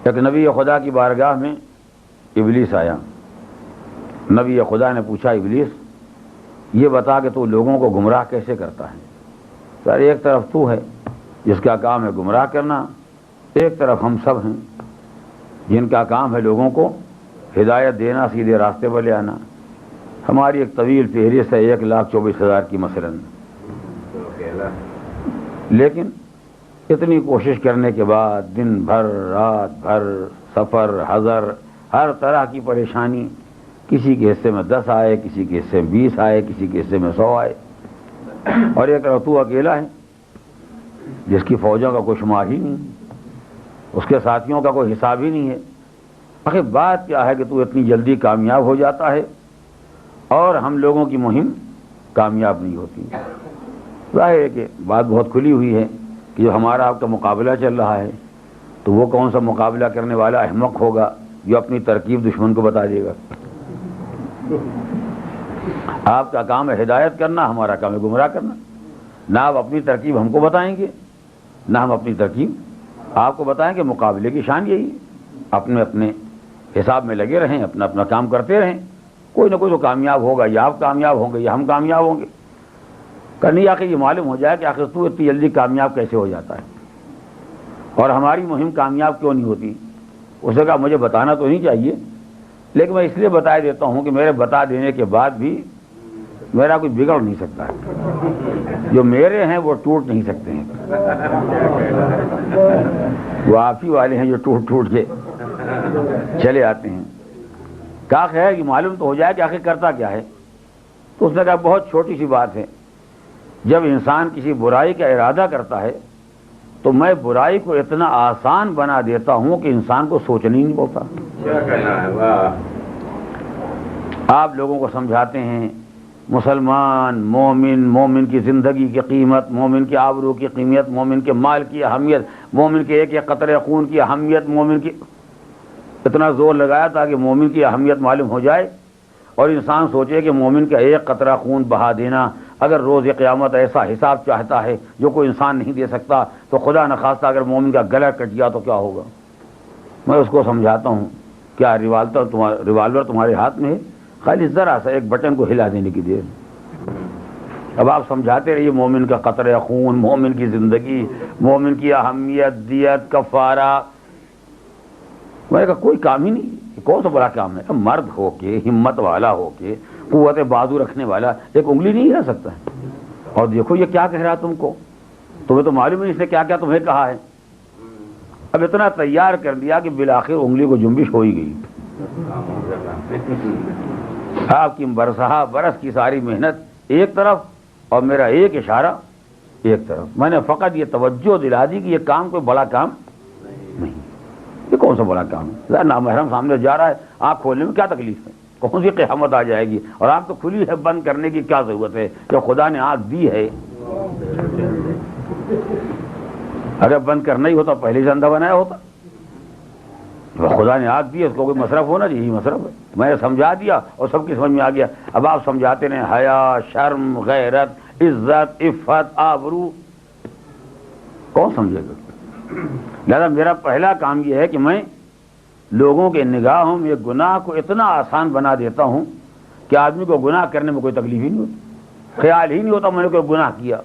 ایک نبی خدا کی بارگاہ میں ابلیس آیا. نبی خدا نے پوچھا ابلیس یہ بتا کہ تو لوگوں کو گمراہ کیسے کرتا ہے؟ سر ایک طرف تو ہے جس کا کام ہے گمراہ کرنا، ایک طرف ہم سب ہیں جن کا کام ہے لوگوں کو ہدایت دینا، سیدھے راستے پر لے آنا. ہماری ایک طویل فہرست ہے 1,24,000 کی مثلاً، لیکن اتنی کوشش کرنے کے بعد دن بھر رات بھر سفر حضر ہر طرح کی پریشانی، کسی کے حصے میں 10 آئے، کسی کے حصے میں 20 آئے، کسی کے حصے میں 100 آئے، اور ایک تو اکیلا ہے جس کی فوجوں کا کوئی شمار ہی نہیں، اس کے ساتھیوں کا کوئی حساب ہی نہیں ہے. آخر بات کیا ہے کہ تو اتنی جلدی کامیاب ہو جاتا ہے اور ہم لوگوں کی مہم کامیاب نہیں ہوتی؟ ظاہر ہے کہ بات بہت کھلی ہوئی ہے کہ جو ہمارا آپ کا مقابلہ چل رہا ہے تو وہ کون سا مقابلہ کرنے والا احمق ہوگا جو اپنی ترکیب دشمن کو بتا دے گا. آپ کا کام ہے ہدایت کرنا، ہمارا کام ہے گمراہ کرنا. نہ آپ اپنی ترکیب ہم کو بتائیں گے، نہ ہم اپنی ترکیب آپ کو بتائیں گے. مقابلے کی شان یہی ہے، اپنے اپنے حساب میں لگے رہیں، اپنا اپنا کام کرتے رہیں. کوئی نہ کوئی تو کامیاب ہوگا، یا آپ کامیاب ہوں گے یا ہم کامیاب ہوں گے. کرنی آخر یہ معلوم ہو جائے کہ آخر تو اتنی جلدی کامیاب کیسے ہو جاتا ہے اور ہماری مہم کامیاب کیوں نہیں ہوتی. اس نے کہا مجھے بتانا تو نہیں چاہیے، لیکن میں اس لیے بتا دیتا ہوں کہ میرے بتا دینے کے بعد بھی میرا کچھ بگڑ نہیں سکتا ہے. جو میرے ہیں وہ ٹوٹ نہیں سکتے ہیں، وہ آپ ہی والے ہیں جو ٹوٹ ٹوٹ کے چلے آتے ہیں. کہا ہے کہ معلوم تو ہو جائے کہ آخر کرتا کیا ہے. تو اس نے کہا بہت چھوٹی سی بات ہے، جب انسان کسی برائی کا ارادہ کرتا ہے تو میں برائی کو اتنا آسان بنا دیتا ہوں کہ انسان کو سوچنا ہی نہیں پڑتا. آپ لوگوں کو سمجھاتے ہیں مسلمان مومن کی زندگی کی قیمت، مومن کی آبرو کی قیمت، مومن کے مال کی اہمیت، مومن کے ایک ایک قطرے خون کی اہمیت، مومن کی اتنا زور لگایا تاکہ مومن کی اہمیت معلوم ہو جائے اور انسان سوچے کہ مومن کا ایک قطرہ خون بہا دینا اگر روز قیامت ایسا حساب چاہتا ہے جو کوئی انسان نہیں دے سکتا تو خدا نخواستہ اگر مومن کا گلا کٹ گیا تو کیا ہوگا. میں اس کو سمجھاتا ہوں کیا ریوالور تمہارے ہاتھ میں ہے، خالی ذرا سا ایک بٹن کو ہلا دینے کی دیر. اب آپ سمجھاتے رہیے مومن کا قطرہ خون، مومن کی زندگی، مومن کی اہمیت، دیت، کفارہ. میں نے کہا کوئی کام ہی نہیں، کون سا بڑا کام ہے. مرد ہو کے، ہمت والا ہو کے، قوت بازو رکھنے والا ایک انگلی نہیں ہلا سکتا ہے. اور دیکھو یہ کیا کہہ رہا تم کو، تمہیں تو معلوم نہیں اس نے کیا کیا تمہیں کہا ہے. اب اتنا تیار کر دیا کہ بالآخر انگلی کو جنبش ہو ہی گئی. آپ کی برس کی ساری محنت ایک طرف اور میرا ایک اشارہ ایک طرف. میں نے فقط یہ توجہ دلا دی کہ یہ کام کوئی بڑا کام نہیں. یہ کون سا بڑا کام ہے؟ نامحرم سامنے جا رہا ہے، آنکھ کھولنے میں کیا تکلیف ہے؟ کون سی قیامت آ جائے گی؟ اور آنکھ تو کھلی ہے، بند کرنے کی کیا ضرورت ہے جو خدا نے آنکھ دی ہے. اگر بند کرنا ہی ہوتا پہلے سے اندھا بنایا ہوتا. خدا نے آنکھ دی، اس کو کوئی مصرف ہونا چاہیے، مصرف ہے. میں نے سمجھا دیا اور سب کی سمجھ میں آ گیا. اب آپ سمجھاتے رہے حیا، شرم، غیرت، عزت، عفت، آبرو، کون سمجھے گا؟ لہذا میرا پہلا کام یہ ہے کہ میں لوگوں کے نگاہوں میں گناہ کو اتنا آسان بنا دیتا ہوں کہ آدمی کو گناہ کرنے میں کوئی تکلیف ہی نہیں ہوتی، خیال ہی نہیں ہوتا میں نے کوئی گناہ کیا.